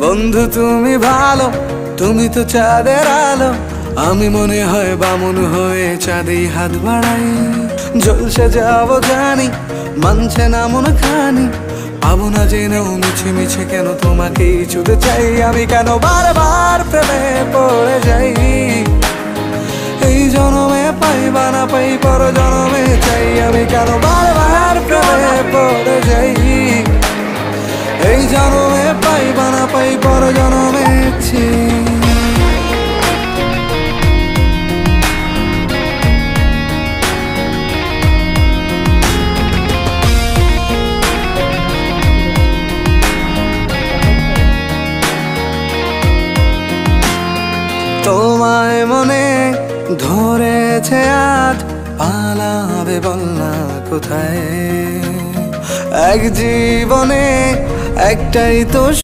বন্ধু তুমি ভালো, তুমি তো চাঁদের আলো। আমি মনে হয় বামুন হয়ে চাঁদেই হাত বাড়াই। জলসে যাবো জানি, মানছে না মন খানি। পাবো না জেনেও মিছে মিছে কেন তোমাকেই ছুঁতে চাই। আমি কেন বারবার প্রেমে পড়ে যাই। এই জনমে পাই বা না পাই, পর জনমে চাই। আমি কেন বারবার প্রেমে পড়ে যাই। এই জনমে পাই বা না পাই, পর জনমে চাই। তোমায় মনে ধরেছে আজ, পালাবে বল না কোথায়। এক জীবনে একটাই তো